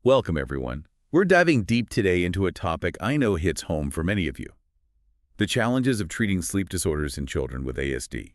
Welcome, everyone. We're diving deep today into a topic I know hits home for many of you: the challenges of treating sleep disorders in children with ASD.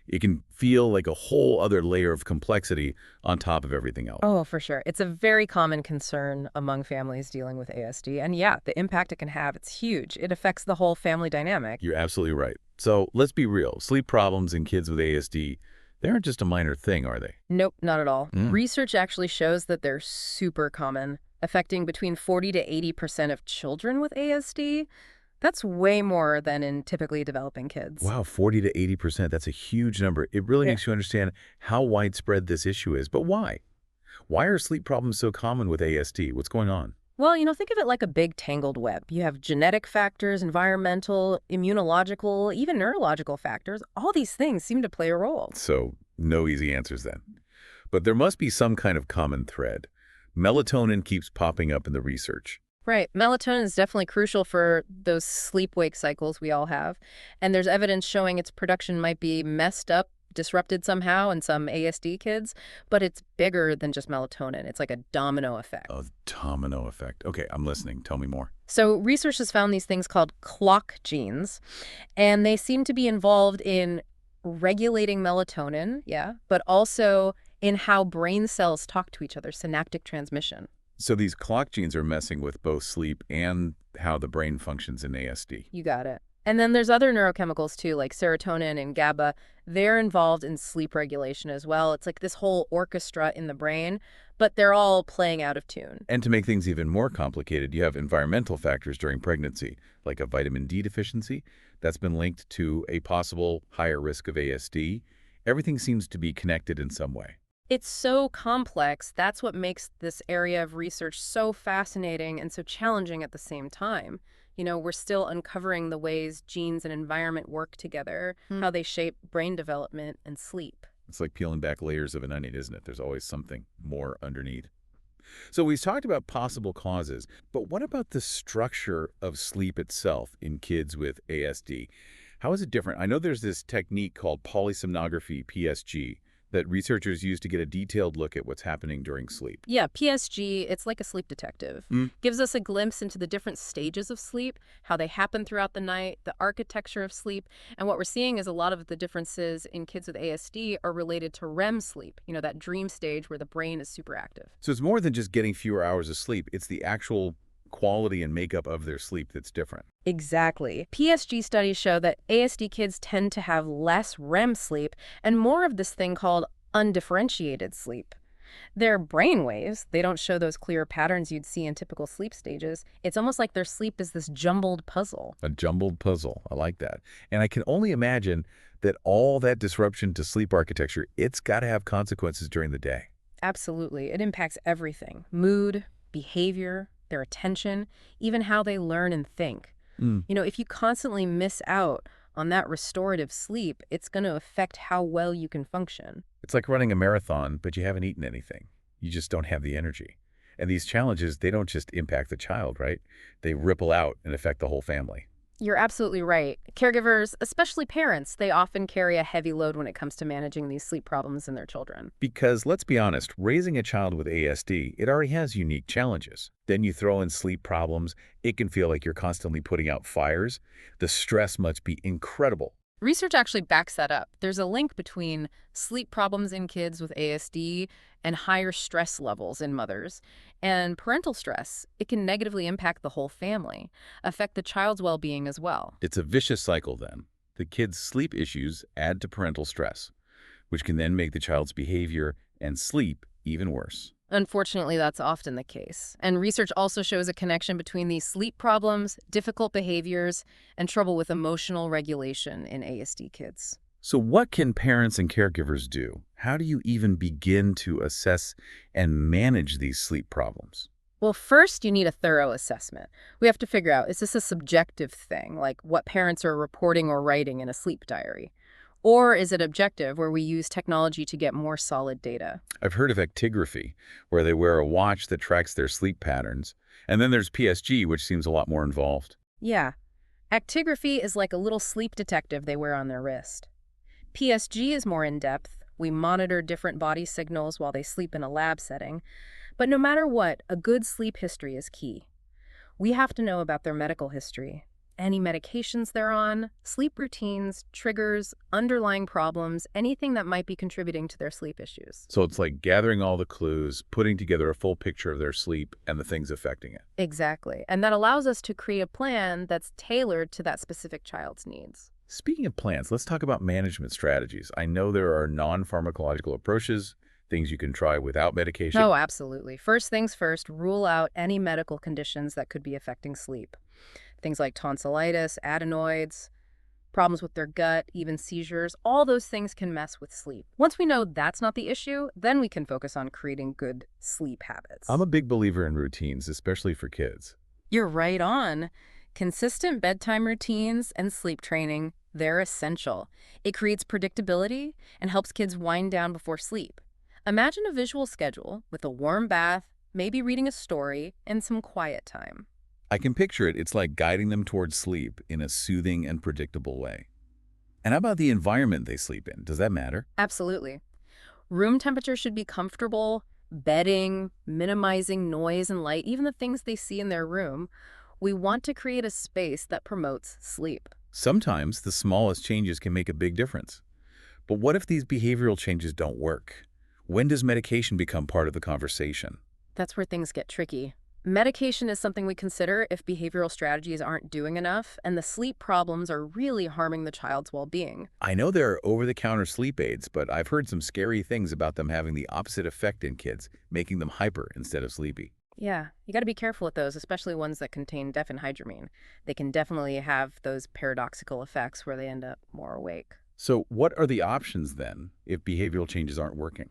It can feel like a whole other layer of complexity on top of everything else. Oh, for sure. It's a very common concern among families dealing with ASD. And yeah, the impact it can have, it's huge. It affects the whole family dynamic. You're absolutely right. So let's be real. Sleep problems in kids with ASD, they aren't just a minor thing, are they? Nope, not at all. Mm. Research actually shows that they're super common, affecting between 40 to 80% of children with ASD. That's way more than in typically developing kids. Wow, 40 to 80%. That's a huge number. It really Yeah. makes you understand how widespread this issue is. But why? Why are sleep problems so common with ASD? What's going on? Well, think of it like a big tangled web. You have genetic factors, environmental, immunological, even neurological factors. All these things seem to play a role. So, no easy answers then. But there must be some kind of common thread. Melatonin keeps popping up in the research. Right. Melatonin is definitely crucial for those sleep-wake cycles we all have. And there's evidence showing its production might be messed up, disrupted somehow in some ASD kids, but it's bigger than just melatonin. It's like a domino effect. A domino effect. Okay, I'm listening. Tell me more. So research has found these things called clock genes, and they seem to be involved in regulating melatonin, yeah, but also in how brain cells talk to each other, synaptic transmission. So these clock genes are messing with both sleep and how the brain functions in ASD. You got it. And then there's other neurochemicals too, like serotonin and GABA. They're involved in sleep regulation as well. It's like this whole orchestra in the brain, but they're all playing out of tune. And to make things even more complicated, you have environmental factors during pregnancy, like a vitamin D deficiency that's been linked to a possible higher risk of ASD. Everything seems to be connected in some way. It's so complex. That's what makes this area of research so fascinating and so challenging at the same time. We're still uncovering the ways genes and environment work together, how they shape brain development and sleep. It's like peeling back layers of an onion, isn't it? There's always something more underneath. So we've talked about possible causes, but what about the structure of sleep itself in kids with ASD? How is it different? I know there's this technique called polysomnography, PSG, that researchers use to get a detailed look at what's happening during sleep. Yeah, PSG, it's like a sleep detective. Mm. Gives us a glimpse into the different stages of sleep, how they happen throughout the night, the architecture of sleep. And what we're seeing is a lot of the differences in kids with ASD are related to REM sleep, that dream stage where the brain is super active. So it's more than just getting fewer hours of sleep. It's the actual quality and makeup of their sleep that's different. Exactly. PSG studies show that ASD kids tend to have less REM sleep and more of this thing called undifferentiated sleep. Their brain waves, they don't show those clear patterns you'd see in typical sleep stages. It's almost like their sleep is this jumbled puzzle. A jumbled puzzle. I like that. And I can only imagine that all that disruption to sleep architecture, it's got to have consequences during the day. Absolutely. It impacts everything: mood, behavior, their attention, even how they learn and think. Mm. If you constantly miss out on that restorative sleep, it's going to affect how well you can function. It's like running a marathon, but you haven't eaten anything. You just don't have the energy. And these challenges, they don't just impact the child, right? They ripple out and affect the whole family. You're absolutely right. Caregivers, especially parents, they often carry a heavy load when it comes to managing these sleep problems in their children. Because let's be honest, raising a child with ASD, it already has unique challenges. Then you throw in sleep problems, it can feel like you're constantly putting out fires. The stress must be incredible. Research actually backs that up. There's a link between sleep problems in kids with ASD and higher stress levels in mothers. And parental stress, it can negatively impact the whole family, affect the child's well-being as well. It's a vicious cycle then. The kid's sleep issues add to parental stress, which can then make the child's behavior and sleep even worse. Unfortunately, that's often the case. And research also shows a connection between these sleep problems, difficult behaviors, and trouble with emotional regulation in ASD kids. So what can parents and caregivers do? How do you even begin to assess and manage these sleep problems? Well, first, you need a thorough assessment. We have to figure out, is this a subjective thing, like what parents are reporting or writing in a sleep diary? Or is it objective, where we use technology to get more solid data? I've heard of actigraphy, where they wear a watch that tracks their sleep patterns. And then there's PSG, which seems a lot more involved. Yeah. Actigraphy is like a little sleep detective they wear on their wrist. PSG is more in-depth. We monitor different body signals while they sleep in a lab setting. But no matter what, a good sleep history is key. We have to know about their medical history, any medications they're on, sleep routines, triggers, underlying problems, anything that might be contributing to their sleep issues. So it's like gathering all the clues, putting together a full picture of their sleep and the things affecting it. Exactly. And that allows us to create a plan that's tailored to that specific child's needs. Speaking of plans, let's talk about management strategies. I know there are non-pharmacological approaches, things you can try without medication. Oh, absolutely. First things first, rule out any medical conditions that could be affecting sleep. Things like tonsillitis, adenoids, problems with their gut, even seizures, all those things can mess with sleep. Once we know that's not the issue, then we can focus on creating good sleep I'm habits. a big believer in routines, especially for kids. You're right on. Consistent bedtime routines and sleep training, they're essential. It creates predictability and helps kids wind down before sleep. Imagine a visual schedule with a warm bath, maybe reading a story, and some quiet time. I can picture it. It's like guiding them towards sleep in a soothing and predictable way. And how about the environment they sleep in? Does that matter? Absolutely. Room temperature should be comfortable, bedding, minimizing noise and light, even the things they see in their room. We want to create a space that promotes sleep. Sometimes the smallest changes can make a big difference. But what if these behavioral changes don't work? When does medication become part of the conversation? That's where things get tricky. Medication is something we consider if behavioral strategies aren't doing enough and the sleep problems are really harming the child's well-being. I know there are over-the-counter sleep aids, but I've heard some scary things about them having the opposite effect in kids, making them hyper instead of sleepy. Yeah, you got to be careful with those, especially ones that contain diphenhydramine. They can definitely have those paradoxical effects where they end up more awake. So what are the options then if behavioral changes aren't working?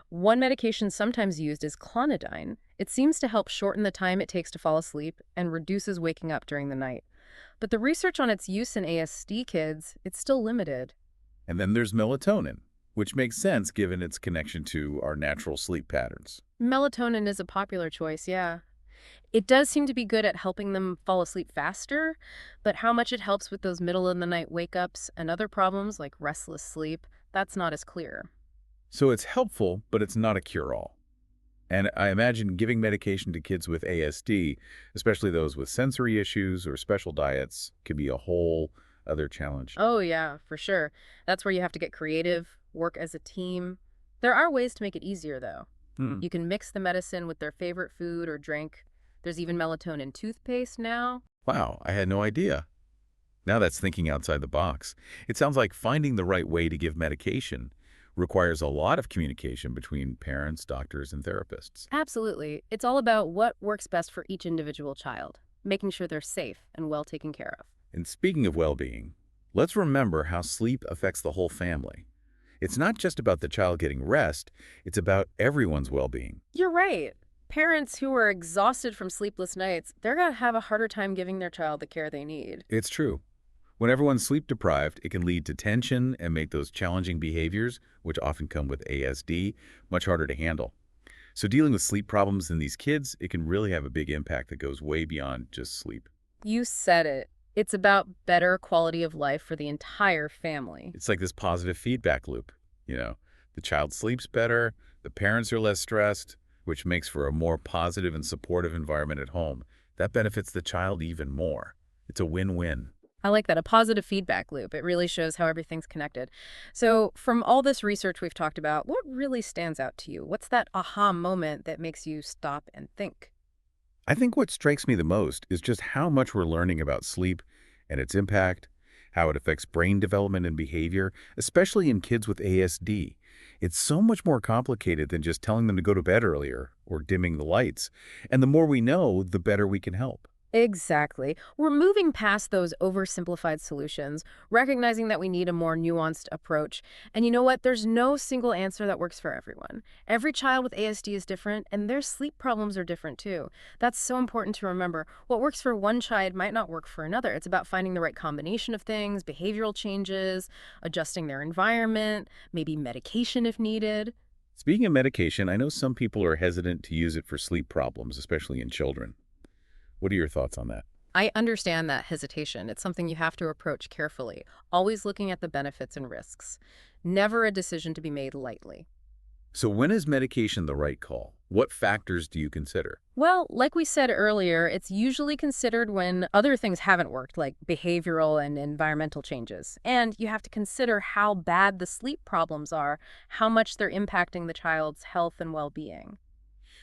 One medication sometimes used is clonidine. It seems to help shorten the time it takes to fall asleep and reduces waking up during the night. But the research on its use in ASD kids, it's still limited. And then there's melatonin, which makes sense given its connection to our natural sleep patterns. Melatonin is a popular choice, yeah. It does seem to be good at helping them fall asleep faster, but how much it helps with those middle of the night wake-ups and other problems like restless sleep, that's not as clear. So it's helpful, but it's not a cure-all. And I imagine giving medication to kids with ASD, especially those with sensory issues or special diets, could be a whole other challenge. Oh, yeah, for sure. That's where you have to get creative, work as a team. There are ways to make it easier, though. Hmm. You can mix the medicine with their favorite food or drink. There's even melatonin toothpaste now. Wow, I had no idea. Now that's thinking outside the box. It sounds like finding the right way to give medication requires a lot of communication between parents, doctors, and therapists. Absolutely. It's all about what works best for each individual child, making sure they're safe and well taken care of. And speaking of well-being, let's remember how sleep affects the whole family. It's not just about the child getting rest, it's about everyone's well-being. You're right. Parents who are exhausted from sleepless nights, they're going to have a harder time giving their child the care they need. It's true. When everyone's sleep deprived, it can lead to tension and make those challenging behaviors, which often come with ASD, much harder to handle. So dealing with sleep problems in these kids, it can really have a big impact that goes way beyond just sleep. You said it. It's about better quality of life for the entire family. It's like this positive feedback loop. The child sleeps better, the parents are less stressed, which makes for a more positive and supportive environment at home. That benefits the child even more. It's a win-win. I like that, a positive feedback loop. It really shows how everything's connected. So from all this research we've talked about, what really stands out to you? What's that aha moment that makes you stop and think? I think what strikes me the most is just how much we're learning about sleep and its impact, how it affects brain development and behavior, especially in kids with ASD. It's so much more complicated than just telling them to go to bed earlier or dimming the lights. And the more we know, the better we can help. Exactly. We're moving past those oversimplified solutions, recognizing that we need a more nuanced approach. And you know what? There's no single answer that works for everyone. Every child with ASD is different, and their sleep problems are different too. That's so important to remember. What works for one child might not work for another. It's about finding the right combination of things, behavioral changes, adjusting their environment, maybe medication if needed. Speaking of medication, I know some people are hesitant to use it for sleep problems, especially in children. What are your thoughts on that? I understand that hesitation. It's something you have to approach carefully, always looking at the benefits and risks. Never a decision to be made lightly. So when is medication the right call? What factors do you consider? Well, like we said earlier, it's usually considered when other things haven't worked, like behavioral and environmental changes. And you have to consider how bad the sleep problems are, how much they're impacting the child's health and well-being.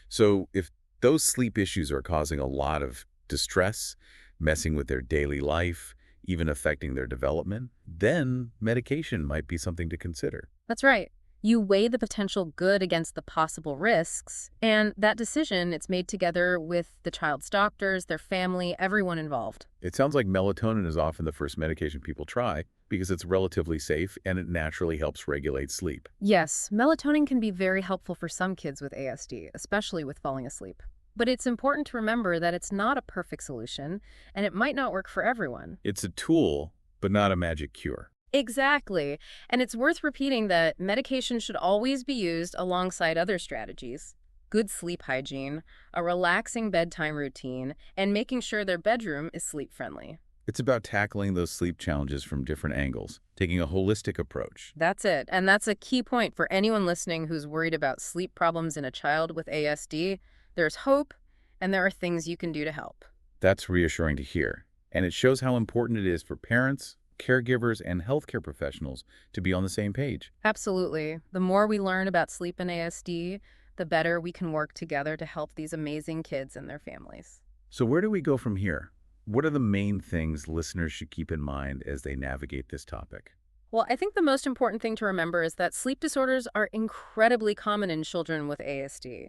So if those sleep issues are causing a lot of distress, messing with their daily life, even affecting their development, then medication might be something to consider. That's right. You weigh the potential good against the possible risks, and that decision, it's made together with the child's doctors, their family, everyone involved. It sounds like melatonin is often the first medication people try because it's relatively safe and it naturally helps regulate sleep. Yes, melatonin can be very helpful for some kids with ASD, especially with falling asleep. But it's important to remember that it's not a perfect solution, and it might not work for everyone. It's a tool, but not a magic cure. Exactly. And it's worth repeating that medication should always be used alongside other strategies. Good sleep hygiene, a relaxing bedtime routine, and making sure their bedroom is sleep-friendly. It's about tackling those sleep challenges from different angles, taking a holistic approach. That's it. And that's a key point for anyone listening who's worried about sleep problems in a child with ASD. There's hope, and there are things you can do to help. That's reassuring to hear, and it shows how important it is for parents, caregivers, and healthcare professionals to be on the same page. Absolutely. The more we learn about sleep and ASD, the better we can work together to help these amazing kids and their families. So where do we go from here? What are the main things listeners should keep in mind as they navigate this topic? Well, I think the most important thing to remember is that sleep disorders are incredibly common in children with ASD,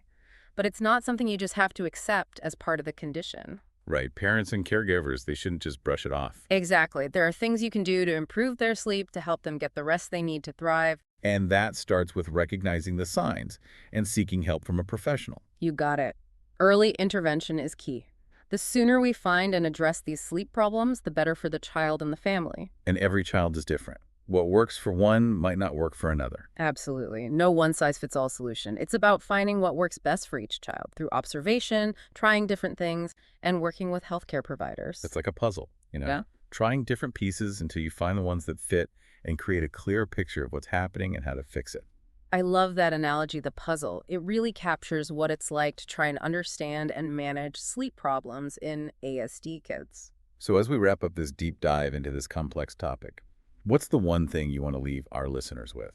but it's not something you just have to accept as part of the condition. Right, parents and caregivers, they shouldn't just brush it off. Exactly. There are things you can do to improve their sleep to help them get the rest they need to thrive. And that starts with recognizing the signs and seeking help from a professional. You got it. Early intervention is key. The sooner we find and address these sleep problems, the better for the child and the family. And every child is different. What works for one might not work for another. Absolutely. No one-size-fits-all solution. It's about finding what works best for each child through observation, trying different things, and working with healthcare providers. It's like a puzzle, Yeah. trying different pieces until you find the ones that fit and create a clear picture of what's happening and how to fix it. I love that analogy, the puzzle. It really captures what it's like to try and understand and manage sleep problems in ASD kids. So as we wrap up this deep dive into this complex topic, what's the one thing you want to leave our listeners with?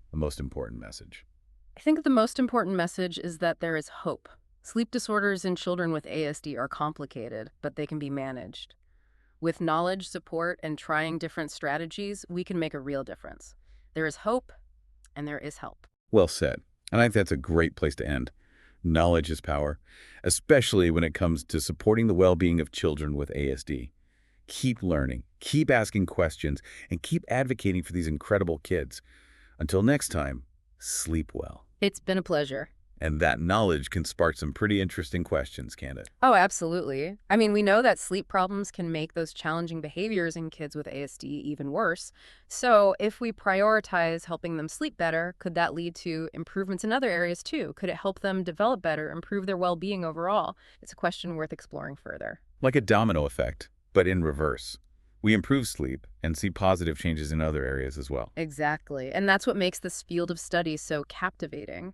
The most important message. I think the most important message is that there is hope. Sleep disorders in children with ASD are complicated, but they can be managed. With knowledge, support, and trying different strategies, we can make a real difference. There is hope, and there is help. Well said. And I think that's a great place to end. Knowledge is power, especially when it comes to supporting the well-being of children with ASD. Keep learning, keep asking questions, and keep advocating for these incredible kids. Until next time, sleep well. It's been a pleasure. And that knowledge can spark some pretty interesting questions, can't it? Oh, absolutely. I mean, we know that sleep problems can make those challenging behaviors in kids with ASD even worse. So if we prioritize helping them sleep better, could that lead to improvements in other areas too? Could it help them develop better, improve their well-being overall? It's a question worth exploring further. Like a domino effect, but in reverse. We improve sleep and see positive changes in other areas as well. Exactly. And that's what makes this field of study so captivating.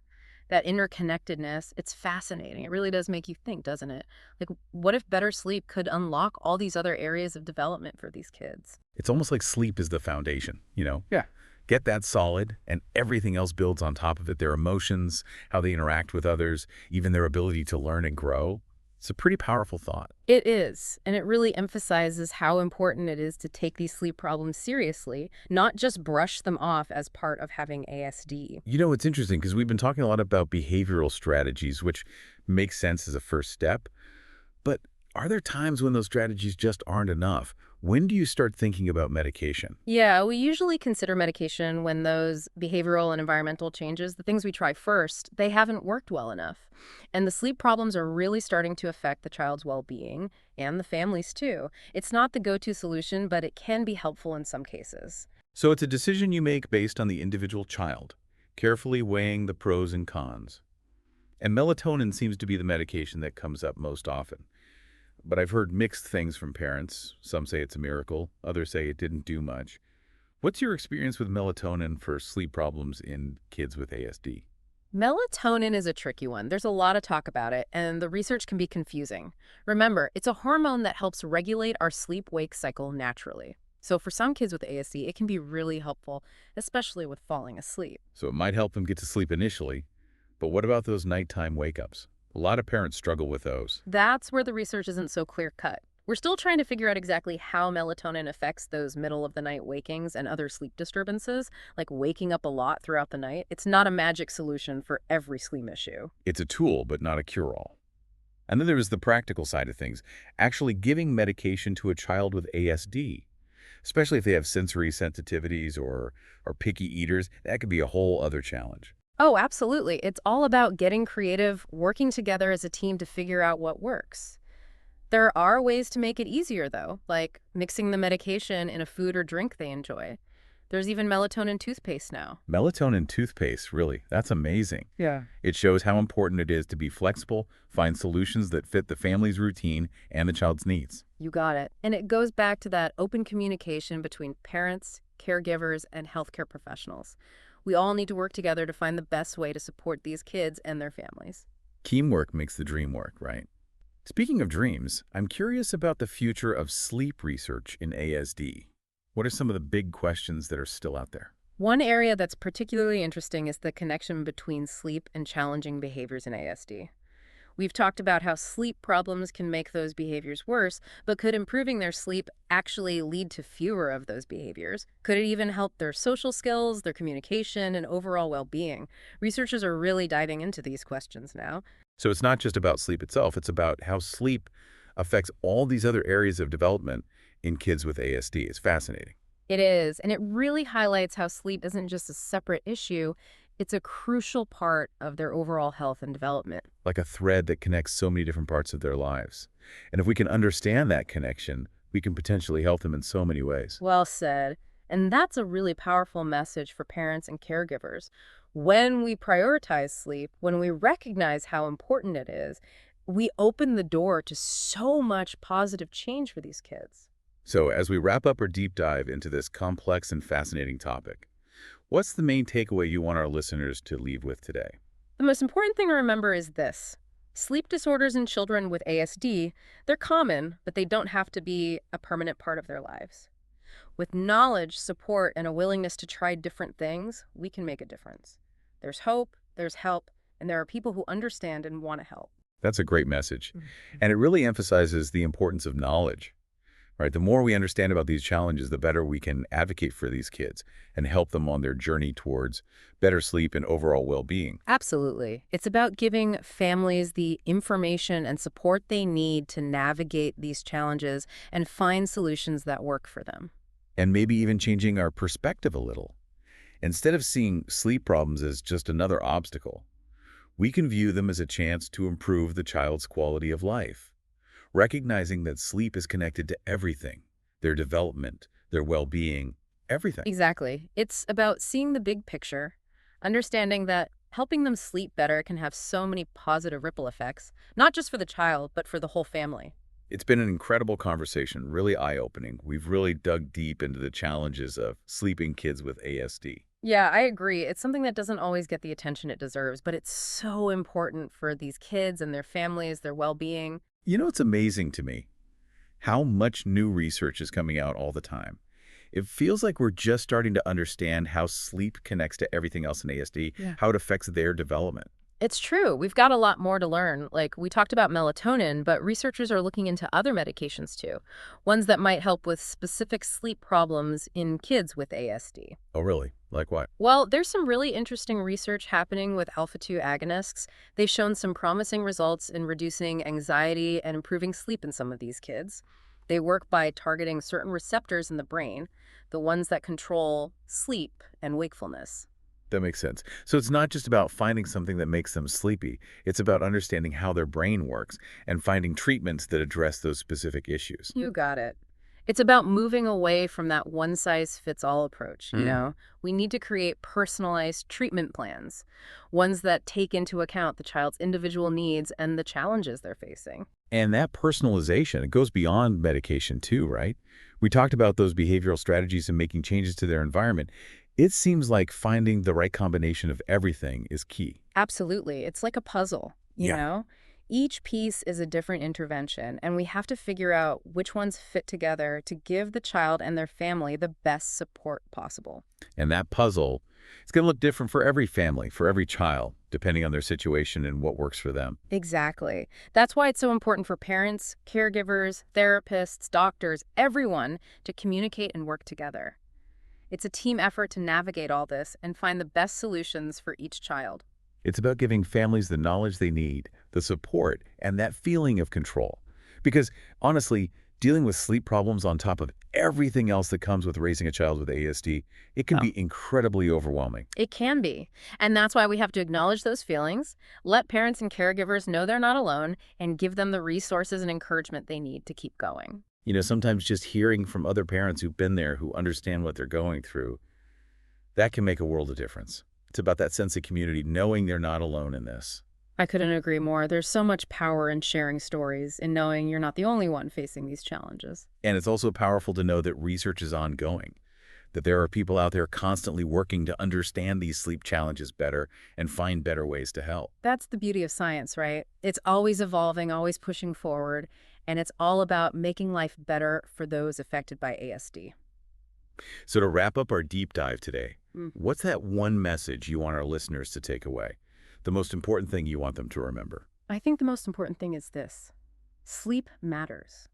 That interconnectedness, it's fascinating. It really does make you think, doesn't it? Like, what if better sleep could unlock all these other areas of development for these kids? It's almost like sleep is the foundation. Yeah. Get that solid, and everything else builds on top of it. Their emotions, how they interact with others, even their ability to learn and grow. It's a pretty powerful thought. It is, and it really emphasizes how important it is to take these sleep problems seriously, not just brush them off as part of having ASD. It's interesting because we've been talking a lot about behavioral strategies, which makes sense as a first step. But are there times when those strategies just aren't enough? When do you start thinking about medication? Yeah, we usually consider medication when those behavioral and environmental changes, the things we try first, they haven't worked well enough. And the sleep problems are really starting to affect the child's well-being and the families too. It's not the go-to solution, but it can be helpful in some cases. So it's a decision you make based on the individual child, carefully weighing the pros and cons. And melatonin seems to be the medication that comes up most often. But I've heard mixed things from parents. Some say it's a miracle, others say it didn't do much. What's your experience with melatonin for sleep problems in kids with ASD? Melatonin is a tricky one. There's a lot of talk about it, and the research can be confusing. Remember, it's a hormone that helps regulate our sleep-wake cycle naturally. So for some kids with ASD, it can be really helpful, especially with falling asleep. So it might help them get to sleep initially, but what about those nighttime wake-ups? A lot of parents struggle with those. That's where the research isn't so clear-cut. We're still trying to figure out exactly how melatonin affects those middle-of-the-night wakings and other sleep disturbances, like waking up a lot throughout the night. It's not a magic solution for every sleep issue. It's a tool, but not a cure-all. And then there's the practical side of things, actually giving medication to a child with ASD. Especially if they have sensory sensitivities or are picky eaters, that could be a whole other challenge. Oh, absolutely. It's all about getting creative, working together as a team to figure out what works. There are ways to make it easier, though, like mixing the medication in a food or drink they enjoy. There's even melatonin toothpaste now. Melatonin toothpaste, really, that's amazing. Yeah. It shows how important it is to be flexible, find solutions that fit the family's routine and the child's needs. You got it. And it goes back to that open communication between parents, caregivers, and healthcare professionals. We all need to work together to find the best way to support these kids and their families. Teamwork makes the dream work, right? Speaking of dreams, I'm curious about the future of sleep research in ASD. What are some of the big questions that are still out there? One area that's particularly interesting is the connection between sleep and challenging behaviors in ASD. We've talked about how sleep problems can make those behaviors worse, but could improving their sleep actually lead to fewer of those behaviors? Could it even help their social skills, their communication, and overall well-being? Researchers are really diving into these questions now. So it's not just about sleep itself, it's about how sleep affects all these other areas of development in kids with ASD. It's fascinating. It is, and it really highlights how sleep isn't just a separate issue, it's a crucial part of their overall health and development. Like a thread that connects so many different parts of their lives. And if we can understand that connection, we can potentially help them in so many ways. Well said. And that's a really powerful message for parents and caregivers. When we prioritize sleep, when we recognize how important it is, we open the door to so much positive change for these kids. So as we wrap up our deep dive into this complex and fascinating topic, what's the main takeaway you want our listeners to leave with today? The most important thing to remember is this. Sleep disorders in children with ASD, they're common, but they don't have to be a permanent part of their lives. With knowledge, support, and a willingness to try different things, we can make a difference. There's hope, there's help, and there are people who understand and want to help. That's a great message. Mhm. And it really emphasizes the importance of knowledge. Right? The more we understand about these challenges, the better we can advocate for these kids and help them on their journey towards better sleep and overall well-being. Absolutely. It's about giving families the information and support they need to navigate these challenges and find solutions that work for them. And maybe even changing our perspective a little. Instead of seeing sleep problems as just another obstacle, we can view them as a chance to improve the child's quality of life. Recognizing that sleep is connected to everything, their development, their well-being, everything. Exactly. It's about seeing the big picture, understanding that helping them sleep better can have so many positive ripple effects, not just for the child, but for the whole family. It's been an incredible conversation, really eye-opening. We've really dug deep into the challenges of sleeping kids with ASD. Yeah, I agree. It's something that doesn't always get the attention it deserves, but it's so important for these kids and their families, their well-being. You know, it's amazing to me how much new research is coming out all the time. It feels like we're just starting to understand how sleep connects to everything else in ASD, Yeah. how it affects their development. It's true. We've got a lot more to learn. Like, we talked about melatonin, but researchers are looking into other medications too, ones that might help with specific sleep problems in kids with ASD. Oh, really? Like what? Well, there's some really interesting research happening with alpha-2 agonists. They've shown some promising results in reducing anxiety and improving sleep in some of these kids. They work by targeting certain receptors in the brain, the ones that control sleep and wakefulness. That makes sense. So it's not just about finding something that makes them sleepy. It's about understanding how their brain works and finding treatments that address those specific issues. You got it. It's about moving away from that one-size-fits-all approach, you know? We need to create personalized treatment plans, ones that take into account the child's individual needs and the challenges they're facing. And that personalization, it goes beyond medication too, right? We talked about those behavioral strategies and making changes to their environment. It seems like finding the right combination of everything is key. Absolutely. It's like a puzzle, you Yeah. know? Each piece is a different intervention, and we have to figure out which ones fit together to give the child and their family the best support possible. And that puzzle, it's going to look different for every family, for every child, depending on their situation and what works for them. Exactly. That's why it's so important for parents, caregivers, therapists, doctors, everyone to communicate and work together. It's a team effort to navigate all this and find the best solutions for each child. It's about giving families the knowledge they need, the support, and that feeling of control. Because honestly, dealing with sleep problems on top of everything else that comes with raising a child with ASD, it can Oh. be incredibly overwhelming. It can be. And that's why we have to acknowledge those feelings, let parents and caregivers know they're not alone, and give them the resources and encouragement they need to keep going. Sometimes just hearing from other parents who've been there, who understand what they're going through, that can make a world of difference. It's about that sense of community, knowing they're not alone in this. I couldn't agree more. There's so much power in sharing stories and knowing you're not the only one facing these challenges. And it's also powerful to know that research is ongoing, that there are people out there constantly working to understand these sleep challenges better and find better ways to help. That's the beauty of science, right? It's always evolving, always pushing forward, and it's all about making life better for those affected by ASD. So to wrap up our deep dive today, Mm. what's that one message you want our listeners to take away? The most important thing you want them to remember? I think the most important thing is this. Sleep matters.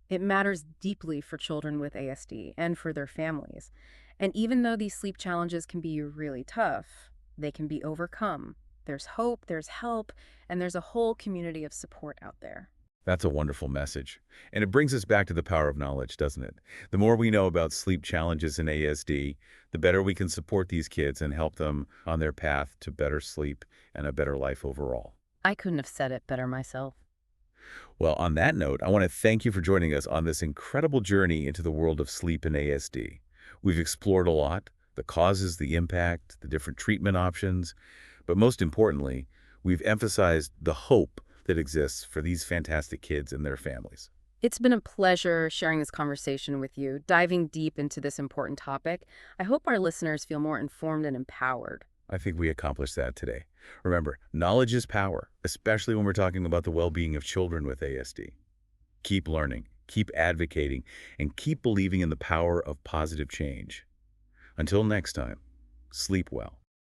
It matters deeply for children with ASD and for their families. And even though these sleep challenges can be really tough, they can be overcome. There's hope, there's help, and there's a whole community of support out there. That's a wonderful message. And it brings us back to the power of knowledge, doesn't it? The more we know about sleep challenges in ASD, the better we can support these kids and help them on their path to better sleep and a better life overall. I couldn't have said it better myself. Well, on that note, I want to thank you for joining us on this incredible journey into the world of sleep and ASD. We've explored a lot, the causes, the impact, the different treatment options, but most importantly, we've emphasized the hope that exists for these fantastic kids and their families. It's been a pleasure sharing this conversation with you, diving deep into this important topic. I hope our listeners feel more informed and empowered. I think we accomplished that today. Remember, knowledge is power, especially when we're talking about the well-being of children with ASD. Keep learning, keep advocating, and keep believing in the power of positive change. Until next time, sleep well.